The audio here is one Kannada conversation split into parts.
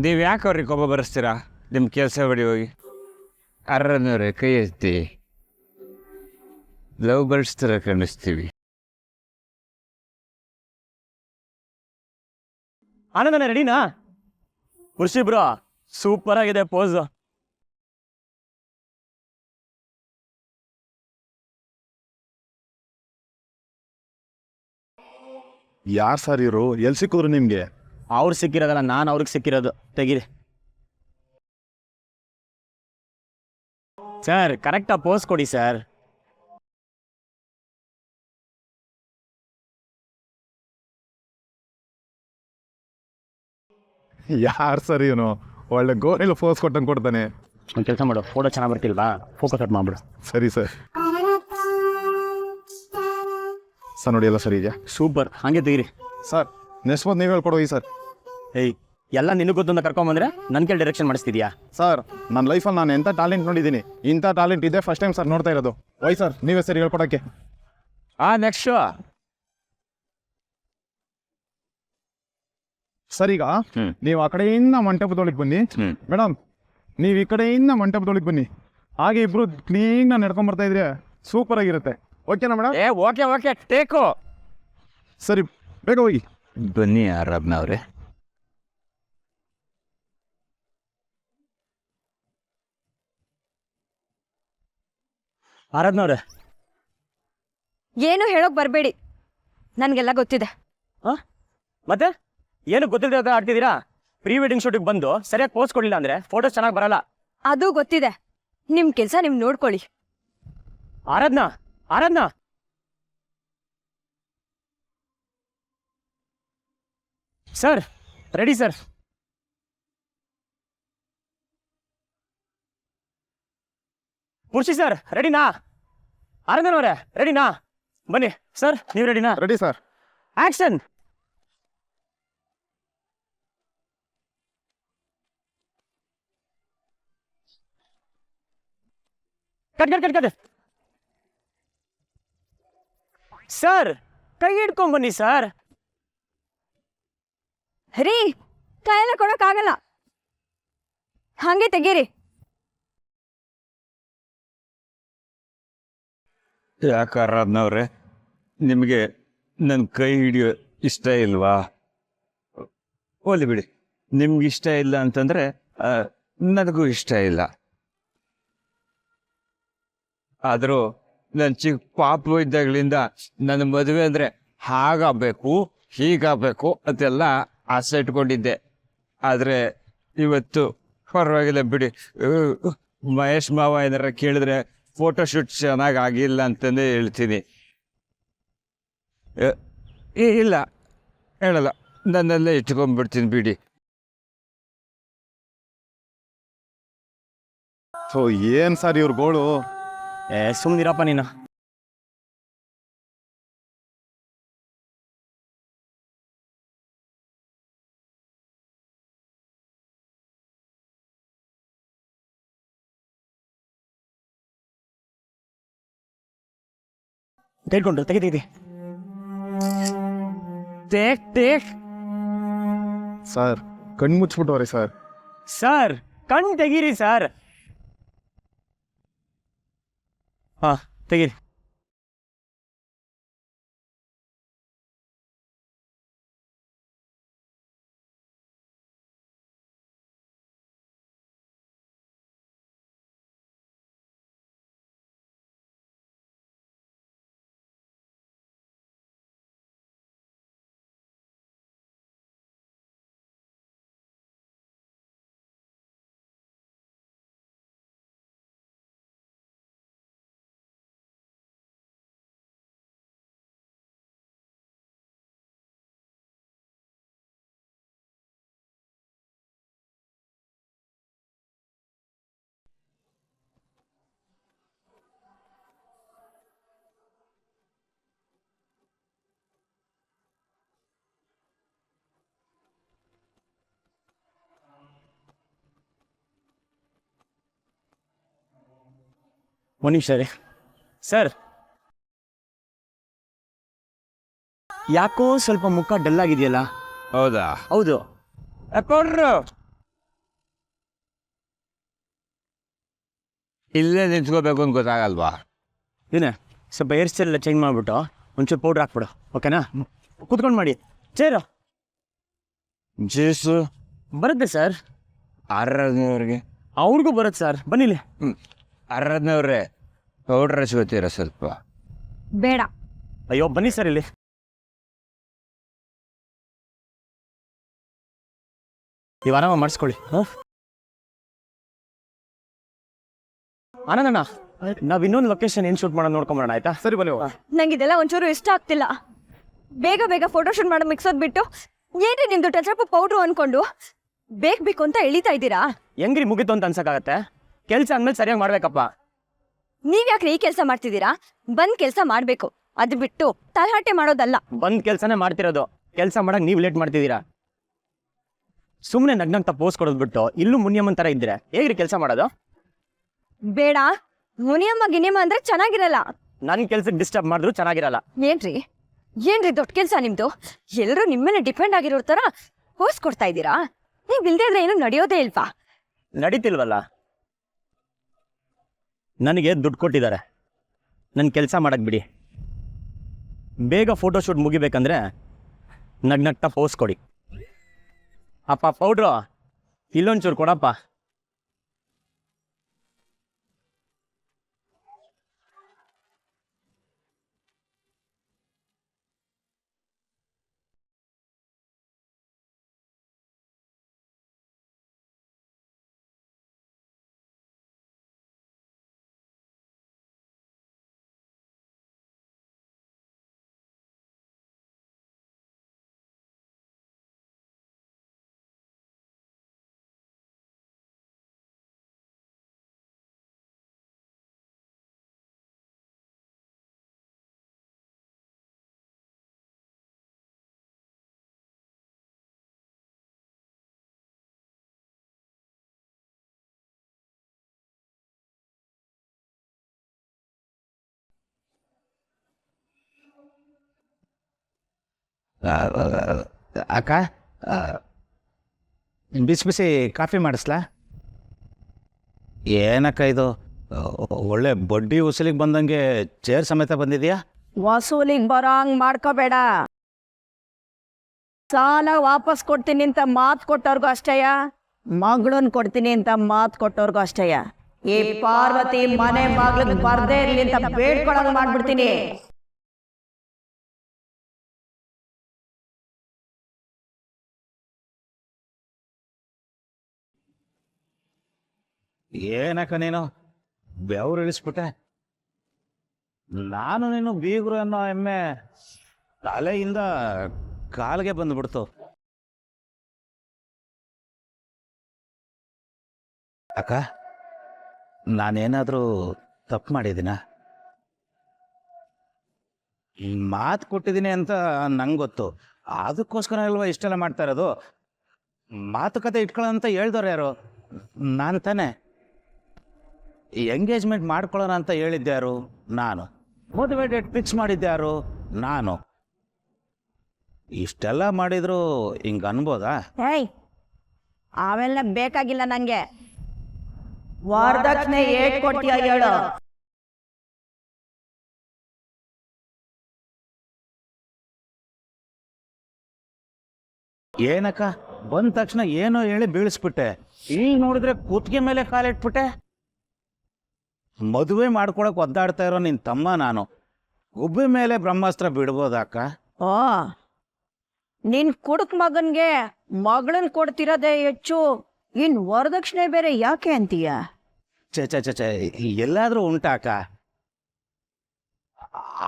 ನೀವು ಯಾಕೆ ಅವ್ರಿಗೆ ಕೋಪ ಬರೆಸ್ತೀರಾ? ನಿಮ್ಮ ಕೆಲಸ ಬಡಿ ಹೋಗಿ. ಅರ್ರನವ್ರೆ ಕೈ ಎತ್ತಿ. ಲವ್ ಬರ್ಡ್ಸ್ ಥರ ಕಾಣಿಸ್ತೀವಿ. ಆನಂದನ ರೆಡಿನಾ? ಖುಷಿ ಬ್ರೋ, ಸೂಪರ್ ಆಗಿದೆ ಪೋಸ್. ಯಾರು ಸರ್ ಇವರು? ಎಲ್ಲಿ ಸಿಕ್ಕಿದ್ರು ನಿಮಗೆ? ಅವ್ರು ಸಿಕ್ಕಿರೋದಲ್ಲ, ನಾನು ಅವ್ರಿಗೆ ಸಿಕ್ಕಿರೋದು. ತೆಗೀರಿ ಸರ್, ಕರೆಕ್ಟಾಗಿ ಪೋಸ್ ಕೊಡಿ ಸರ್. ಯಾರು ಸರ್ ಇವನು? ಒಳ್ಳೆ ಗೋರಿಲ್ಲ ಫೋರ್ಸ್ ಕೊಟ್ಟಂಗೆ ಕೊಡ್ತಾನೆ. ಒಂದು ಕೆಲಸ ಮಾಡು, ಫೋಟೋ ಚೆನ್ನಾಗಿ ಬರ್ತಿಲ್ವಾ, ಫೋಕಸ್ ಕಟ್ ಮಾಡ್ಬಿಡು. ಸರಿ ಸರ್. ಸರ್ ನೋಡಿ ಎಲ್ಲ ಸರಿ ಇದೆಯಾ? ಸೂಪರ್, ಹಾಗೆ ತೆಗೀರಿ ಸರ್. ನೆಕ್ಸ್ಟ್ ಬಂದು ನೀವು ಹೇಳ್ಕೊಡೋಗಿ ಸರ್. ಏಯ್, ಎಲ್ಲ ನಿನಗೆ ಗೊತ್ತು ಅಂತ ಕರ್ಕೊಂಬಂದ್ರೆ ನನ್ನ ಕೇಳಿ ಡೈರೆಕ್ಷನ್ ಮಾಡಿಸ್ತಿದ್ಯಾ? ಸರ್, ನನ್ನ ಲೈಫಲ್ಲಿ ನಾನು ಎಂಥ ಟ್ಯಾಲೆಂಟ್ ನೋಡಿದ್ದೀನಿ. ಇಂಥ ಟ್ಯಾಲೆಂಟ್ ಇದೆ ಫಸ್ಟ್ ಟೈಮ್ ಸರ್ ನೋಡ್ತಾ ಇರೋದು. ವೈ ಸರ್, ನೀವೇ ಸರಿ ಹೇಳ್ಕೊಡೋಕ್ಕೆ. ನೆಕ್ಸ್ಟ್ ಸರ್, ಈಗ ನೀವು ಆ ಕಡೆಯಿಂದ ಮಂಟಪದೊಳಗೆ ಬನ್ನಿ. ಮೇಡಮ್, ನೀವು ಈ ಕಡೆಯಿಂದ ಮಂಟಪದೊಳಗೆ ಬನ್ನಿ. ಹಾಗೆ ಇಬ್ರು ಕ್ಲೀನಾಗಿ ನಡ್ಕೊಂಡ್ ಬರ್ತಾ ಇದ್ರೆ ಸೂಪರ್ ಆಗಿರುತ್ತೆ. ಓಕೆನಾ ಮೇಡಮ್? Okay take. ಸರಿ, ಬೇಗ ಹೋಗಿ. ಬನ್ನಿ ಆರಾಧನವ್ರೆ. ಆರಾಧನವ್ರೆ, ಏನು ಹೇಳೋಕ್ ಬರಬೇಡಿ, ನನಗೆಲ್ಲ ಗೊತ್ತಿದೆ. ಹಾಂ ಮತ್ತೆ ಏನು ಗೊತ್ತಿಲ್ಲದೆ ಹತ್ರ ಆಡ್ತಿದ್ದೀರಾ? ಪ್ರೀ ವೆಡ್ಡಿಂಗ್ ಶೂಟಿಗೆ ಬಂದು ಸರಿಯಾಗಿ ಪೋಸ್ ಕೊಡಲಿಲ್ಲ ಅಂದರೆ ಫೋಟೋಸ್ ಚೆನ್ನಾಗಿ ಬರಲ್ಲ. ಅದು ಗೊತ್ತಿದೆ, ನಿಮ್ಮ ಕೆಲಸ ನೀವು ನೋಡ್ಕೊಳ್ಳಿ. ಆರಾಧನಾ ಸರ್, ರೆಡಿ ಸರ್. ಪುರುಷಿ ಸರ್, ರೆಡಿನಾ? ಆರಾಧನವ್ರೆ ರೆಡಿನಾ? ಬನ್ನಿ ಸರ್, ನೀವು ರೆಡಿನಾ? Ready sir. Action. Cut. Sir, ಕೈ ಹಿಡ್ಕೊಂಬನ್ನಿ ಸರ್. ರೀ, ಕೈಯೆಲ್ಲ ಕೊಡೋಕ್ಕಾಗಲ್ಲ, ಹಾಗೆ ತೆಗೀರಿ. ಯಾಕೆ ಆರಾಧನವ್ರೆ, ನಿಮಗೆ ನನ್ನ ಕೈ ಹಿಡಿಯೋ ಇಷ್ಟ ಇಲ್ವಾ? ಹೋಲಿ ಬಿಡಿ, ನಿಮ್ಗೆ ಇಷ್ಟ ಇಲ್ಲ ಅಂತಂದರೆ ನನಗೂ ಇಷ್ಟ ಇಲ್ಲ. ಆದರೂ ನನ್ನ ಚಿಕ್ಕ ಪಾಪು ಇದ್ದಾಗಲಿಂದ ನನ್ನ ಮದುವೆ ಅಂದರೆ ಹಾಗಾಗಬೇಕು ಹೀಗಾಗಬೇಕು ಅಂತೆಲ್ಲ ಆಸೆ ಇಟ್ಕೊಂಡಿದ್ದೆ. ಆದರೆ ಇವತ್ತು ಪರವಾಗಿಲ್ಲ ಬಿಡಿ. ಮಹೇಶ್ ಮಾವ ಏನಾರ ಕೇಳಿದ್ರೆ ಫೋಟೋಶೂಟ್ ಚೆನ್ನಾಗಿ ಆಗಿಲ್ಲ ಅಂತಂದೇ ಹೇಳ್ತೀನಿ. ಇಲ್ಲ ಹೇಳಲ್ಲ, ನನ್ನಲ್ಲೇ ಇಟ್ಕೊಂಡ್ಬಿಡ್ತೀನಿ ಬಿಡಿ. ಸೊ ಏನು ಸರ್ ಇವ್ರ ಗೋಳು? ಸುಮ್ಮನಿರಪ್ಪ ನೀನು. ತೆಗೆದುಕೊಂಡು ತೆಗಿ. ಟೇಕ್. ಸರ್, ಕಣ್ಣು ಮುಚ್ಚಿಬಿಟ್ಟವ್ರಿ ಸರ್. ಸರ್, ಕಣ್ಣು ತೆಗೀರಿ ಸರ್. ಹಾಂ, ತೆಗೀರಿ. ಒಂದು ನಿಮಿಷ ರೀ ಸರ್. ಯಾಕೋ ಸ್ವಲ್ಪ ಮುಖ ಡಲ್ ಆಗಿದೆಯಲ್ಲ? ಹೌದಾ? ಹೌದು. ಕೊಡ್ರು ಇಲ್ಲೇ ನಿಂತ್ಕೋಬೇಕು ಅಂತ ಗೊತ್ತಾಗಲ್ವಾ? ಏನೇ ಸ್ವಲ್ಪ ಹೇರ್ ಸ್ಟೈಲ್ ಎಲ್ಲ ಚೇಂಜ್ ಮಾಡಿಬಿಟ್ಟು ಒಂಚೂರು ಪೌಡ್ರ್ ಹಾಕ್ಬಿಡು, ಓಕೆನಾ? ಕೂತ್ಕೊಂಡು ಮಾಡಿ. ಚೇರು ಜ್ಯೂಸು ಬರುತ್ತೆ ಸರ್. ಆರಾಧನೆಯವ್ರಿಗೆ ಅವ್ರಿಗೂ ಬರುತ್ತೆ ಸರ್, ಬನ್ನಿಲಿ. ಆರಾಧನೆಯವ್ರೆ ಪೌಡ್ರ್ ಹಚ್ಕೋತೀರ ಸ್ವಲ್ಪ? ಬೇಡ. ಅಯ್ಯೋ ಬನ್ನಿ ಸರ್ ಇಲ್ಲಿ. ನೀವು ಆರಾಮ ಮಾಡಿಸ್ಕೊಳ್ಳಿ. ಹಾಂ ಆನಂದಣ್ಣ, ನಾವು ಇನ್ನೊಂದು ಲೊಕೇಶನ್ ಏನು ಶೂಟ್ ಮಾಡೋದು ನೋಡ್ಕೊಂಬರೋಣ, ಆಯ್ತಾ? ಸರಿ ಬನ್ನಿ. ನಂಗೆ ಇದೆಲ್ಲ ಒಂಚೂರು ಇಷ್ಟ ಆಗ್ತಿಲ್ಲ. ಬೇಗ ಬೇಗ ಫೋಟೋಶೂಟ್ ಮಾಡೋ ಮಿಕ್ಸೋದ್ ಬಿಟ್ಟು ಏನ್ರಿ ನಿಮ್ದು ಟಚಪ್ ಪೌಡ್ರು ಅನ್ಕೊಂಡು ಬೇಕು ಅಂತ ಎಳಿತಾ ಇದ್ದೀರಾ? ಹೆಂಗ್ರಿ ಮುಗಿತು ಅಂತ ಅನ್ಸಕ್ಕಾಗತ್ತೆ? ಕೆಲಸ ಅಂದ್ಮೇಲೆ ಸರಿಯಾಗಿ ಮಾಡ್ಬೇಕಪ್ಪ. ನೀವ್ಯಾಕ್ರಿ ಈ ಕೆಲಸ ಮಾಡ್ತಿದ್ದೀರಾ? ಬಂದ್ ಕೆಲಸ ಮಾಡ್ಬೇಕು, ಅದು ಬಿಟ್ಟು ತಲಹಾಟೆ ಮಾಡೋದಲ್ಲ. ಬಂದ್ ಕೆಲಸನೇ ಮಾಡ್ತಿರೋದು, ಕೆಲಸ ಮಾಡಕ್ ನೀವು ಲೇಟ್ ಮಾಡ್ತಿದ್ದೀರಾ. ಸುಮ್ಮನೆ ನಗ್ನಂತ ಪೋಸ್ ಕೊಡೋದು ಬಿಟ್ಟು ಇಲ್ಲೂ ಮುನಿಯಮ್ಮನ್ ಥರ ಇದ್ರೆ ಹೇಗ್ರಿ ಕೆಲಸ ಮಾಡೋದು? ಬೇಡ, ಮುನಿಯಮ್ಮ ಗಿನಿಯಮ್ಮ ಅಂದ್ರೆ ಚೆನ್ನಾಗಿರಲ್ಲ. ನನ್ನ ಕೆಲ್ಸಕ್ಕೆ ಡಿಸ್ಟರ್ಬ್ ಮಾಡಿದ್ರು ಚೆನ್ನಾಗಿರಲ್ಲ. ಏನ್ರಿ ದೊಡ್ಡ ಕೆಲಸ ನಿಮ್ದು? ಎಲ್ಲರೂ ನಿಮ್ಮೇಲೆ ಡಿಪೆಂಡ್ ಆಗಿರೋ ತರ ಪೋಸ್ ಕೊಡ್ತಾ ಇದ್ದೀರಾ? ನೀವ್ ಇಲ್ದೇ ಇದ್ರೆ ಏನು ನಡೆಯೋದೇ ಇಲ್ವಾ? ನಡೀತಿಲ್ವಲ್ಲ. ನನಗೆ ದುಡ್ಡು ಕೊಟ್ಟಿದ್ದಾರೆ, ನನ್ನ ಕೆಲಸ ಮಾಡಕ್ ಬಿಡಿ. ಬೇಗ ಫೋಟೋಶೂಟ್ ಮುಗಿಬೇಕಂದ್ರೆ ನಗ್ನಗ್ತಾ ಪೋಸ್ ಕೊಡಿ. ಅಪ್ಪ ಪೌಡ್ರು ಇಲ್ಲೊಂಚೂರು ಕೊಡಪ್ಪ. ಅಕ್ಕ, ಬಿಸಿ ಬಿಸಿ ಕಾಫಿ ಮಾಡಿಸ್ಲಾ? ಏನಕ್ಕ ಇದು ಒಳ್ಳೆ ಬಡ್ಡಿ ಉಸಲಿಗೆ ಬಂದಂಗೆ ಚೇರ್ ಸಮೇತ ಬಂದಿದ್ಯಾ? ವಸೂಲಿಗೆ ಬರೋಂಗ್ ಮಾಡ್ಕೋಬೇಡ. ಸಾಲ ವಾಪಸ್ ಕೊಡ್ತೀನಿ ಅಂತ ಮಾತು ಕೊಟ್ಟವ್ರಿಗೂ ಅಷ್ಟೇಯ, ಮಗಳನ್ನ ಕೊಡ್ತೀನಿ ಅಂತ ಮಾತು ಕೊಟ್ಟವ್ರಿಗೂ ಅಷ್ಟೇಯ. ಈ ಪಾರ್ವತಿ ಮನೆ ಬಾಗ್ಲಿಗೆ ಬರ್ದೇ ಇರ್ಲಿ ಅಂತ ಬೇಡ್ಕೊಳಂಗ್ ಮಾಡ್ಬಿಡ್ತೀನಿ. ಏನಕ್ಕ ನೀನು ಬೆವರು ಇಳಿಸ್ಬಿಟ್ಟೆ. ನಾನು ನೀನು ಬೀಗರು ಅನ್ನೋ ಎಮ್ಮೆ ತಲೆಯಿಂದ ಕಾಲಿಗೆ ಬಂದ್ಬಿಡ್ತು. ಅಕ್ಕ, ನಾನೇನಾದರೂ ತಪ್ಪು ಮಾಡಿದ್ದೀನ? ಮಾತು ಕೊಟ್ಟಿದ್ದೀನಿ ಅಂತ ನಂಗೆ ಗೊತ್ತು, ಅದಕ್ಕೋಸ್ಕರ ಅಲ್ವಾ ಇಷ್ಟೆಲ್ಲ ಮಾಡ್ತಾ ಇರೋದು. ಮಾತುಕತೆ ಇಟ್ಕೊಳ್ಳೋಂತ ಹೇಳ್ದವ್ರು ಯಾರು? ನಾನು ತಾನೆ. ಎಂಗೇಜ್ಮೆಂಟ್ ಮಾಡ್ಕೊಳ್ಳೋಣ ಅಂತ ಹೇಳಿದ್ದ್ಯಾರು? ನಾನು. ಮದುವೆ ಡೇಟ್ ಫಿಕ್ಸ್ ಮಾಡಿದ್ದ್ಯಾರು? ನಾನು. ಇಷ್ಟೆಲ್ಲ ಮಾಡಿದ್ರು ಹಿಂಗೆ ಅನ್ಬೋದಾ? ಏಯ್, ಅವೆಲ್ಲ ಬೇಕಾಗಿಲ್ಲ ನನಗೆ. ವರದಕ್ಷಿಣೆ ಏಟ್ ಕೊಟ್ಟಿಯ ಹೇಳು. ಏನಕ್ಕ, ಬಂದ ತಕ್ಷಣ ಏನೋ ಹೇಳಿ ಬೀಳಿಸ್ಬಿಟ್ಟೆ. ಈಗ ನೋಡಿದ್ರೆ ಕುತ್ತಿಗೆ ಮೇಲೆ ಕಾಲಿಟ್ಬಿಟ್ಟೆ. ಮದುವೆ ಮಾಡ್ಕೊಳಕ್ ಒದ್ದಾಡ್ತಾ ಇರೋ ನಿನ್ ತಮ್ಮ ನಾನು. ಗುಬ್ಬಿ ಮೇಲೆ ಬ್ರಹ್ಮಾಸ್ತ್ರ ಬಿಡ್ಬೋದಕ್ಕ? ಓ, ನಿನ್ ಕುಡುಕ್ ಮಗನ್ಗೆ ಮಗಳನ್ ಕೊಡ್ತಿರೋದೇ ಹೆಚ್ಚು, ಇನ್ ವರದಕ್ಷಿಣೆ ಬೇರೆ ಯಾಕೆ ಅಂತೀಯ? ಚೆ ಎಲ್ಲಾದ್ರೂ ಉಂಟಾಕ?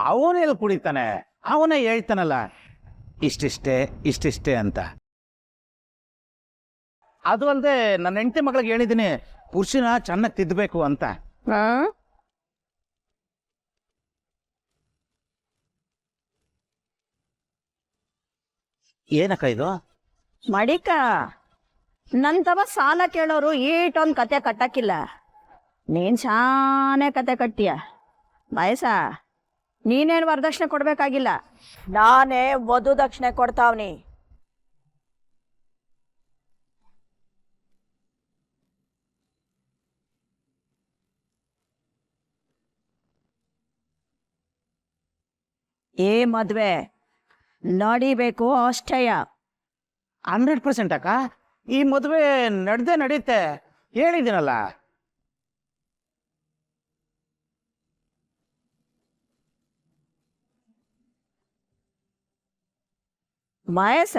ಅವನೆಲ್ಲ ಕುಡಿತಾನೆ, ಅವನೇ ಹೇಳ್ತಾನಲ್ಲ ಇಷ್ಟಿಷ್ಟೇ ಅಂತ. ಅದು ಅಲ್ಲದೆ ನನ್ನ ಹೆಂಡತಿ ಮಗಳಿಗೆ ಹೇಳಿದ್ದೀನಿ, ಪುರುಷನ ಚೆನ್ನಾಗಿ ತಿದ್ದಬೇಕು ಅಂತ. ಏನಕ್ಕ ಇದು? ಮಡಿಕ, ನಂತವ ಸಾಲ ಕೇಳೋರು ಈಟೊಂದು ಕತೆ ಕಟ್ಟಕ್ಕಿಲ್ಲ. ನೀನ್ ಶಾನೆ ಕತೆ ಕಟ್ಟಿಯ ಬಯಸ. ನೀನೇನು ವರದಕ್ಷಿಣೆ ಕೊಡ್ಬೇಕಾಗಿಲ್ಲ, ನಾನೇ ವಧು ದಕ್ಷಿಣೆ ಕೊಡ್ತಾವ್ನಿ. ಏ ಮದುವೆ ನಡಿಬೇಕು ಅಷ್ಟೇಯ. 100% ಅಕ್ಕ, ಈ ಮದುವೆ ನಡೆದೇ ನಡೀತೆ ಹೇಳಿದ್ದೀನಲ್ಲ. ಮಹೇಶ,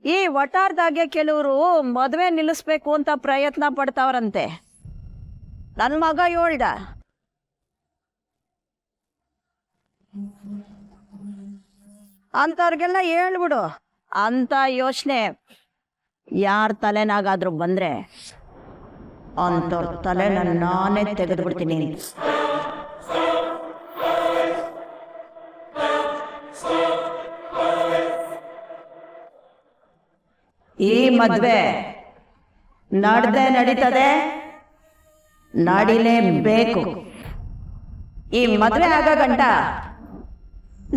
ಈ ವಟಾರದಾಗೆ ಕೆಲವರು ಮದುವೆ ನಿಲ್ಲಿಸ್ಬೇಕು ಅಂತ ಪ್ರಯತ್ನ ಪಡ್ತಾವ್ರಂತೆ. ನನ್ನ ಮಗ ಹೇಳ್ದ. ಅಂಥವ್ರಿಗೆಲ್ಲ ಹೇಳ್ಬಿಡು, ಅಂತ ಯೋಚನೆ ಯಾರ ತಲೆನಾಗಾದ್ರೂ ಬಂದ್ರೆ ಅಂಥವ್ರ ತಲೆನ ನಾನೇ ತೆಗೆದು ಬಿಡ್ತೀನಿ. ಈ ಮದ್ವೆ ನಡೆದೇ ನಡೀತದೆ, ನಡಿಲೇಬೇಕು. ಈ ಮದ್ವೆ ಆಗ ಗಂಟ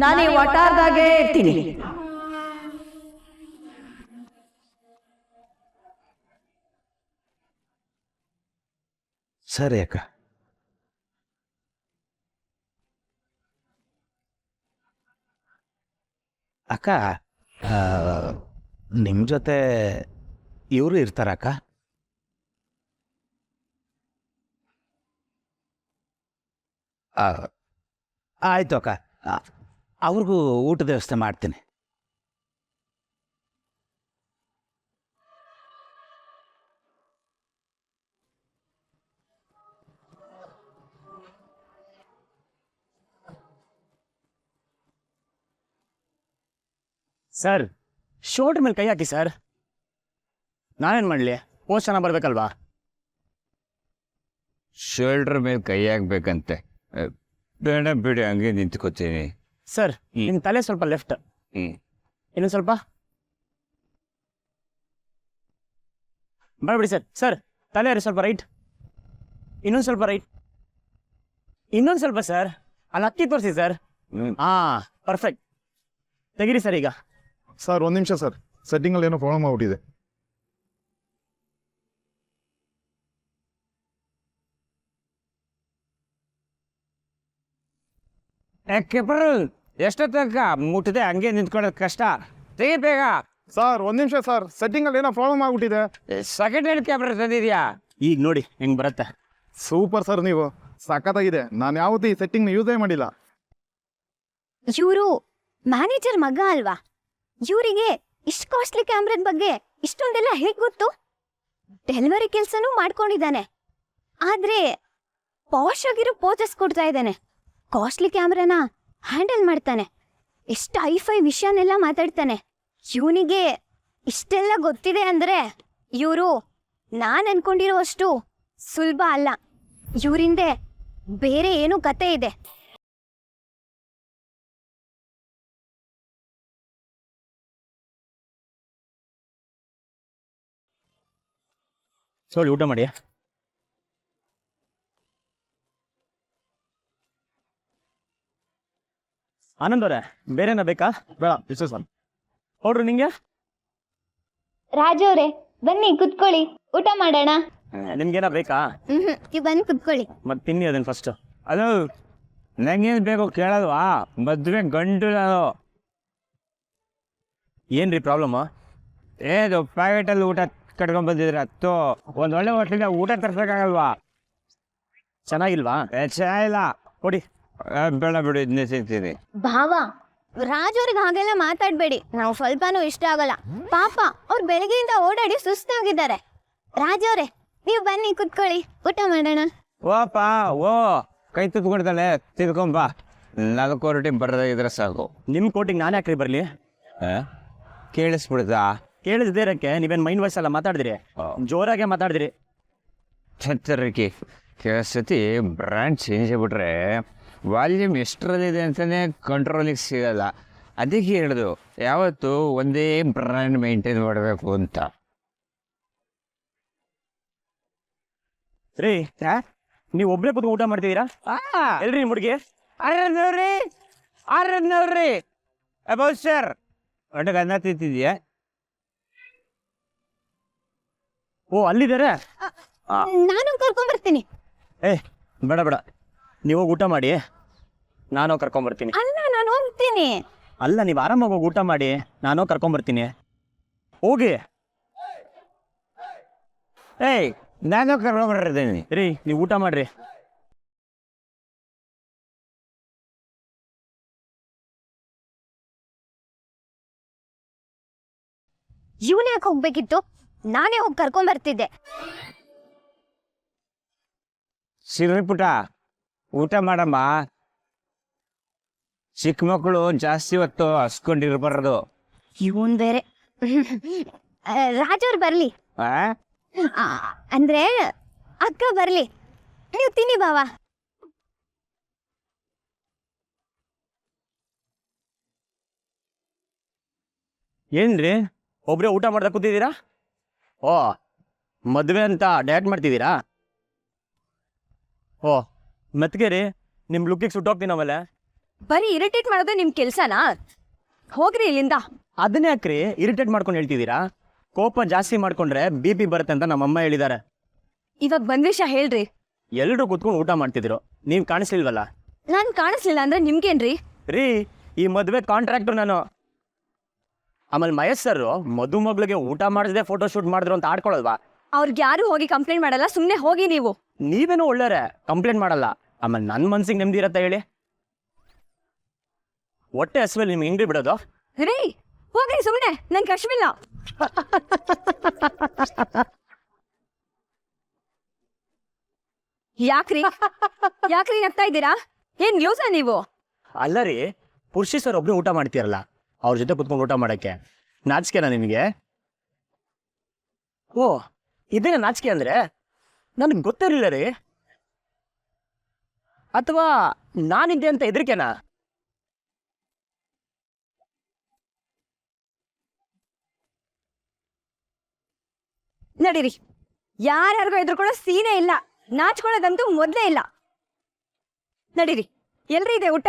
ನಾನು ಈ ವಟಾರದಾಗೆ ಇರ್ತೀನಿ. ಸರಿ ಅಕ್ಕ. ಅಕ್ಕ, ನಿಮ್ಮ ಜೊತೆ ಇವರು ಇರ್ತಾರಕ್ಕ? ಆಯಿತು ಅಕ್ಕ, ಅವ್ರಿಗೂ ಊಟದ ವ್ಯವಸ್ಥೆ ಮಾಡ್ತೀನಿ. ಸರ್, ಶೋಲ್ಡ್ರ್ ಮೇಲೆ ಕೈ ಹಾಕಿ ಸರ್. ನಾನೇನು ಮಾಡಲಿ? ಪೋಸ್ಟ್ ಚೆನ್ನಾಗಿ ಬರಬೇಕಲ್ವಾ? ಶೋಲ್ಡ್ರ್ ಮೇಲೆ ಕೈ ಹಾಕ್ಬೇಕಂತೆ. ಬೇಡ ಬಿಡಿ, ಹಂಗೆ ನಿಂತ್ಕೋತೀನಿ. ಸರ್, ನಿಮ್ಮ ತಲೆ ಸ್ವಲ್ಪ ಲೆಫ್ಟ್, ಇನ್ನೊಂದು ಸ್ವಲ್ಪ ಬರಬಿಡಿ ಸರ್. ಸರ್, ತಲೆ ಸ್ವಲ್ಪ ರೈಟ್, ಇನ್ನೊಂದು ಸ್ವಲ್ಪ ರೈಟ್, ಇನ್ನೊಂದು ಸ್ವಲ್ಪ ಸರ್. ಅಲ್ಲಿ ಹತ್ತಿ ತೋರಿಸಿ ಸರ್. ಹಾಂ, ಪರ್ಫೆಕ್ಟ್. ತೆಗೀರಿ ಸರ್ ಈಗ. ಸರ್, ಒಂದು ನಿಮಿಷ ಸರ್, ಸೆಟ್ಟಿಂಗಲ್ಲಿ ಏನೋ ಪ್ರಾಬ್ಲಮ್ ಆಗ್ಬಿಟ್ಟಿದೆ. ಯಾಕೆಬ್ರು ಎಷ್ಟೊತ್ತಕ್ಕ ಮುಟ್ಟಿದೆ ಹಂಗೆ ನಿಂತ್ಕೊಳ್ಳೋದು ಕಷ್ಟ. ತೆಗಿ ಬೇಗ. ಸರ್, ಒಂದು ನಿಮಿಷ ಸರ್, ಸೆಟ್ಟಿಂಗಲ್ಲಿ ಏನೋ ಪ್ರಾಬ್ಲಮ್ ಆಗ್ಬಿಟ್ಟಿದೆ. ಸೆಕೆಂಡ್ ಹ್ಯಾಂಡ್ ಕ್ಯಾಮ್ರಾ ತಂದಿದ್ಯಾ? ಈಗ ನೋಡಿ ಹೆಂಗೆ ಬರುತ್ತೆ. ಸೂಪರ್ ಸರ್, ನೀವು ಸಖತ್ತಾಗಿದೆ. ನಾನು ಯಾವತ್ತೂ ಈ ಸೆಟ್ಟಿಂಗ್ನ ಯೂಸೇ ಮಾಡಿಲ್ಲ. ಇವರು ಮ್ಯಾನೇಜರ್ ಮಗ ಅಲ್ವಾ? ಇವರಿಗೆ ಇಷ್ಟು ಕಾಸ್ಟ್ಲಿ ಕ್ಯಾಮ್ರಾದ ಬಗ್ಗೆ ಇಷ್ಟೊಂದೆಲ್ಲ ಹೇಗೆ ಗೊತ್ತು? ಡೆಲಿವರಿ ಕೆಲಸನೂ ಮಾಡ್ಕೊಂಡಿದ್ದಾನೆ, ಆದ್ರೆ ಪಾಶ್ ಆಗಿರೋ ಪೋಸಸ್ ಕೊಡ್ತಾ ಇದ್ದಾನೆ. ಕಾಸ್ಟ್ಲಿ ಕ್ಯಾಮ್ರಾನ ಹ್ಯಾಂಡಲ್ ಮಾಡ್ತಾನೆ, ಎಷ್ಟು ಐಫೈ ವಿಷಯನೆಲ್ಲ ಮಾತಾಡ್ತಾನೆ. ಇವನಿಗೆ ಇಷ್ಟೆಲ್ಲ ಗೊತ್ತಿದೆ ಅಂದ್ರೆ ಇವರು ನಾನು ಅನ್ಕೊಂಡಿರೋ ಅಷ್ಟು ಸುಲಭ ಅಲ್ಲ. ಇವರಿಂದೆ ಬೇರೆ ಏನೋ ಕತೆ ಇದೆ. ಸೋಳಿ ಊಟ ಮಾಡಿ. ಆನಂದ್ ಅವರೇ, ಬೇರೆನ ಬೇಕಾ? ಬೇಡ, ಇಷ್ಟೇ ಸರ್. ಹೊಡ್ರು ನಿಂಗೆ. ರಾಜು ಅವರೇ, ಬನ್ನಿ ಕುತ್ಕೊಳ್ಳಿ, ಊಟ ಮಾಡೋಣ. ನಿಮ್ಗೇನ ಬೇಕಾ? ನೀವು ಬಂದು ಕುತ್ಕೊಳ್ಳಿ. ಮತ್ತೆ ತಿನ್ನಿ ಅದನ್ನು ಫಸ್ಟ್. ಅದು ನಂಗೇನು ಬೇಕು ಕೇಳೋದ್ವಾ? ಮದುವೆ ಗಂಡು ನಾನು. ಏನ್ರಿ ಪ್ರಾಬ್ಲಮ್? ಏದು ಪ್ಯಾಕೆಟಲ್ಲಿ ಊಟ ಕಟ್ಕೊಂಡ್ ಹತ್ತು ಒಂದೊಳ್ಳೆ ಹೋಟ್ಲಿಂದ ಊಟ ತರ್ಸಕ್ಕಾಗಲ್ವಾ? ಚೆನ್ನಾಗಿಲ್ವಾ? ಚೆನ್ನಾಗಿಲ್ಲ. ಕೊಡಿ. ಬೇಡ ಬಿಡು, ಇದನ್ನೇ ತಿಂತೀನಿ. ಭಾವ, ರಾಜ್ ಅವ್ರಿಗೆ ಹಾಗೆಲ್ಲ ಮಾತಾಡ್ಬೇಡಿ, ನಾವು ಸ್ವಲ್ಪನೂ ಇಷ್ಟ ಆಗಲ್ಲ. ಪಾಪ ಅವ್ರು ಬೆಳಗ್ಗೆಯಿಂದ ಓಡಾಡಿ ಸುಸ್ತಾಗಿದ್ದಾರೆ. ರಾಜ್ ಅವ್ರೆ, ನೀವು ಬನ್ನಿ ಕುತ್ಕೊಳ್ಳಿ, ಊಟ ಮಾಡೋಣ. ಓಪ ಓ, ಕೈ ತುತ್ಕೊಡ್ತಾಳೆ, ತಿಳ್ಕೊಂಬ. 4 ರೊಟ್ಟಿ ಬರೋದಾಗಿದ್ರೆ ಸಾಕು. ನಿಮ್ಮ ಕೋಟಿಗೆ ನಾನು ಯಾಕ್ರಿ ಬರಲಿ? ಕೇಳಿಸ್ಬಿಡ್ತಾ? ಕೇಳಿಸ್ದೇ ಇರೋಕ್ಕೆ ನೀವೇನು ಮೈಂಡ್ ವಾಯ್ಸ್ ಎಲ್ಲ ಮಾತಾಡಿದ್ರಿ, ಜೋರಾಗೆ ಮಾತಾಡಿದ್ರಿ. ಛತ್ತರಕ್ಕೆ ಕೆಲಸತಿ ಬ್ರ್ಯಾಂಡ್ ಚೇಂಜ್ ಆಗಿಬಿಟ್ರೆ ವಾಲ್ಯೂಮ್ ಎಷ್ಟರಲ್ಲಿದೆ ಅಂತಲೇ ಕಂಟ್ರೋಲಿಗೆ ಸಿಗಲ್ಲ. ಅದಕ್ಕೆ ಹೇಳಿದು ಯಾವತ್ತು ಒಂದೇ ಬ್ರ್ಯಾಂಡ್ ಮೇಂಟೈನ್ ಮಾಡಬೇಕು ಅಂತ. ರೀ, ನೀವು ಒಬ್ಬರೇ ಕೂತ್ಕೊಂಡು ಊಟ ಮಾಡ್ತಿದ್ದೀರಾ? ಎಲ್ರಿ ನಿಮ್ಮ ಹುಡುಗಿ? 600 ಅಬೌಟ್ ಸರ್. ಒಟ್ಟಿಗೆ ಅನ್ನ ತಿಂತಿದ್ಯಾ? ಓ, ಅಲ್ಲಿದ್ದಾರೆ. ನಾನು ಕರ್ಕೊಂಡ್ ಬರ್ತೀನಿ. ಏ, ಬೇಡ ಬೇಡ, ನೀವು ಹೋಗಿ ಊಟ ಮಾಡಿ. ನಾನು ಕರ್ಕೊಂಬರ್ತೀನಿ. ಅಲ್ಲ ನಾನು ಹೋಗ್ತೀನಿ. ಅಲ್ಲ ನೀವು ಆರಾಮಾಗಿ ಹೋಗಿ ಊಟ ಮಾಡಿ, ನಾನು ಕರ್ಕೊಂಬರ್ತೀನಿ. ಹೋಗಿ. ಏಯ್ ನಾನು ಕರ್ಕೊಂಬರ್ತೀನಿ. ರೀ ನೀವು ಊಟ ಮಾಡ್ರಿ. ಇವನ್ ಯಾಕೆ ಹೋಗ್ಬೇಕಿತ್ತು? ನಾನೇ ಹೋಗಿ ಕರ್ಕೊಂಡ್ ಬರ್ತಿದ್ದೆ. ಸಿರಿ ಪುಟ ಊಟ ಮಾಡಮ್ಮ. ಚಿಕ್ಕ ಮಕ್ಕಳು ಜಾಸ್ತಿ ಹೊತ್ತು ಹಸ್ಕೊಂಡಿರ್ಬಾರ್ದು. ಇವನ್ ಬೇರೆ. ರಾಜವ್ರು ಬರ್ಲಿ. ಆ? ಅಂದ್ರೆ ಅಕ್ಕ ಬರ್ಲಿ, ನೀವು ತಿನ್ನಿ ಬಾವ. ಏನ್ರಿ ಒಬ್ರೇ ಊಟ ಮಾಡ್ದ ಕೂತಿದ್ದೀರಾ? ಓ ಮದುವೆ ಅಂತ ಡಯಟ್ ಮಾಡ್ತಿದ್ದೀರಾ? ಓ ಮೆತ್ಗೆ ರೀ, ನಿಮ್ಮ ಲುಕ್ಕಿಗೆ ಸುಟ್ಟೋಗ್ತೀನಿ ಆಮೇಲೆ. ಬರೀ ಇರಿಟೇಟ್ ಮಾಡೋದೇ ನಿಮ್ ಕೆಲ್ಸನಾ? ಹೋಗ್ರಿ ಇಲ್ಲಿಂದ. ಅದನ್ನೇ ಯಾಕ್ರಿ ಇರಿಟೇಟ್ ಮಾಡ್ಕೊಂಡು ಹೇಳ್ತಿದ್ದೀರಾ? ಕೋಪ ಜಾಸ್ತಿ ಮಾಡ್ಕೊಂಡ್ರೆ BP ಬರುತ್ತೆ ಅಂತ ನಮ್ಮಮ್ಮ ಹೇಳಿದ್ದಾರೆ. ಇವಾಗ ಬಂದ್ ವಿಷಯ ಹೇಳ್ರಿ. ಎಲ್ಲರೂ ಕೂತ್ಕೊಂಡು ಊಟ ಮಾಡ್ತಿದ್ರು, ನೀವು ಕಾಣಿಸ್ಲಿಲ್ವಲ್ಲ. ನಾನ್ ಕಾಣಿಸ್ಲಿಲ್ಲ ಅಂದ್ರೆ ನಿಮ್ಗೇನ್ರಿ? ರೀ ಈ ಮದುವೆ ಕಾಂಟ್ರಾಕ್ಟರ್ ನಾನು. ಆಮೇಲೆ ಮಹೇಶ್ ಸರ್ ಮದುಮಗಳಿಗೆ ಊಟ ಮಾಡಿಸದೆ ಫೋಟೋ ಶೂಟ್ ಮಾಡಿದ್ರು ಅಂತ ಆಡ್ಕೊಳ್ಳಲ್ವಾ? ಅವ್ರಿಗೆ ಯಾರು ಹೋಗಿ ಕಂಪ್ಲೇಂಟ್ ಮಾಡಲ್ಲ, ಸುಮ್ನೆ ಹೋಗಿ ನೀವು. ನೀವೇನೋ ಒಳ್ಳೆಯವ್ರೆ, ಕಂಪ್ಲೇಂಟ್ ಮಾಡಲ್ಲ. ಆಮೇಲೆ ನನ್ನ ಮನ್ಸಿಗೆ ನೆಮ್ಮದಿ ಇರತ್ತ ಹೇಳಿ? ಹೊಟ್ಟೆ ಹಸುವಲ್ಲಿ ನಿಮ್ಗೆ ಹೆಂಗ್ರಿ ಬಿಡೋದು? ರೀ ಹೋಗ್ರಿ ಸುಮ್ನೆ, ನನ್ ಕಶ್ಮಿಲ್ಲ. ಯಾಕ್ರಿ ಯಾಕ್ರಿ ನಗ್ತಾ ಇದ್ದೀರಾ? ಏನ್ ನ್ಯೂಸ ನೀವು? ಅಲ್ಲ ರೀ, ಪುರುಷಿ ಸರ್ ಒಬ್ಬರೇ ಊಟ ಮಾಡ್ತೀರಲ್ಲ, ಅವ್ರ ಜೊತೆ ಕುತ್ಕೊಂಡು ಊಟ ಮಾಡೋಕ್ಕೆ ನಾಚಿಕೆನಾ ನಿಮಗೆ? ಓ ಇದೇನ ನಾಚಿಕೆ ಅಂದ್ರೆ? ನನಗೆ ಗೊತ್ತಿರಲಿಲ್ಲ ರೀ. ಅಥವಾ ನಾನಿದ್ದೆ ಅಂತ ಹೆದರಿಕೆನಾ? ನಡೀರಿ, ಯಾರ್ಯಾರಿಗೂ ಎದುರ್ಕೊಳ್ಳೋ ಸೀನೆ ಇಲ್ಲ, ನಾಚ್ಕೊಳ್ಳೋದಂತೂ ಮೊದ್ಲೇ ಇಲ್ಲ. ನಡೀರಿ, ಎಲ್ರಿ ಇದೆ ಊಟ?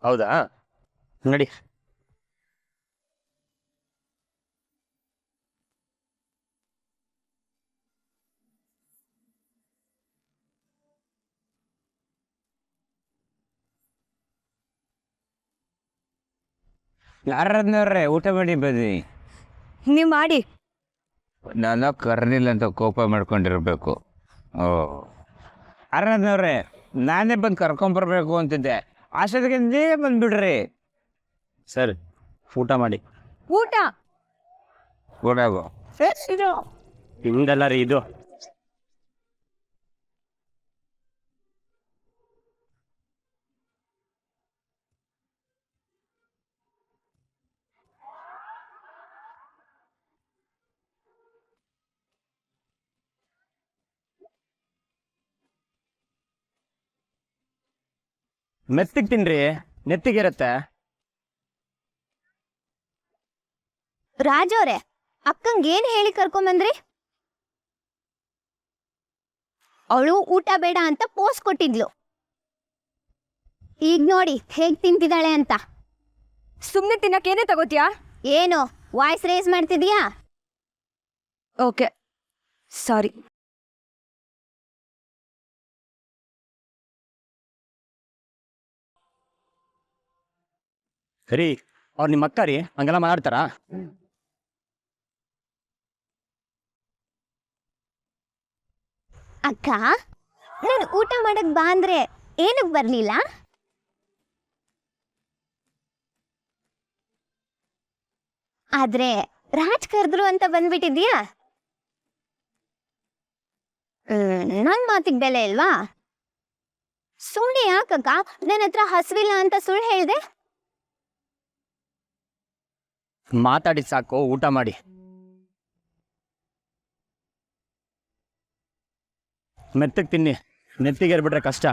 ಹೌದಾ, ನಡಿ. ಯಾರನ್ನವ್ರೆ ಊಟ ಮಾಡಿ ಬನ್ನಿ. ನೀವ್ ಮಾಡಿ. ನಾನು ಕರ್ನಿಲ್ಲ ಅಂತ ಕೋಪ ಮಾಡ್ಕೊಂಡಿರ್ಬೇಕು. ಓ ಅರನವ್ರೆ, ನಾನೇ ಬಂದು ಕರ್ಕೊಂಬರ್ಬೇಕು ಅಂತಿದ್ದೆ, ಅಷ್ಟೊತ್ತಿಗೆ ನೀವೇ ಬಂದ್ಬಿಡ್ರಿ. ಸರ್ ಊಟ ಮಾಡಿ. ಊಟ ಕೊಡಗು ಹಿಂದಲ್ಲ ರೀ ಇದು. ಮೆತ್ತಿಗೆ ತಿನ್ರಿ, ನೆತ್ತಿಗಿರತ್ತೆ. ರಾಜವ್ರೆ, ಅಕ್ಕಂಗೆ ಏನ್ ಹೇಳಿ ಕರ್ಕೊಂಬಂದ್ರಿ? ಅವಳು ಊಟ ಬೇಡ ಅಂತ ಪೋಸ್ ಕೊಟ್ಟಿದ್ಲು. ಈಗ ನೋಡಿ ಹೇಗ್ ತಿಂತಿದ್ದಾಳೆ ಅಂತ. ಸುಮ್ನೆ ತಿನ್ನಕ್ಕೇನೆ ತಗೋತೀಯಾ? ಏನು ವಾಯ್ಸ್ ರೇಸ್ ಮಾಡ್ತಿದ್ಯಾ? Okay sorry. ರೀ ಅವ್ರು ನಿಮ್ಮ ಅಕ್ಕ ರೀ, ಹಂಗೆಲ್ಲ ಮಾತಾಡ್ತಾರಾ? ಅಕ್ಕ, ನಾನು ಊಟ ಮಾಡಕ್ ಬಾ ಅಂದ್ರೆ ಏನಕ್ ಬರ್ಲಿಲ್ಲ? ಆದ್ರೆ ರಾಜ್ ಕರೆದ್ರು ಅಂತ ಬಂದ್ಬಿಟ್ಟಿದ್ಯಾ? ನನ್ ಮಾತಿಗೆ ಬೆಲೆ ಇಲ್ವಾ? ಸುಳ್ಳು ಯಾಕಕ್ಕ ನನ್ನ ಹತ್ರ ಹಸ್ವಿಲ್ಲ ಅಂತ ಸುಳ್ಳು ಹೇಳ್ದೆ? ಮಾತಾಡಿದ್ ಸಾಕು, ಊಟ ಮಾಡಿ. ಮೆತ್ತಗೆ ತಿನ್ನಿ, ನೆತ್ತಿಗೆ ಏರ್ಬಿಟ್ರೆ ಕಷ್ಟ.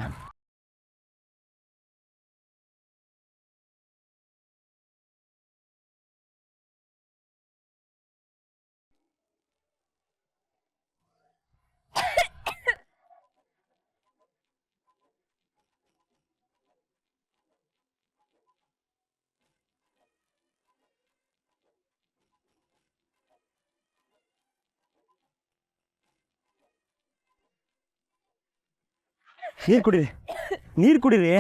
ನೀರು ಕುಡೀರಿ, ನೀರು ಕುಡೀರಿ.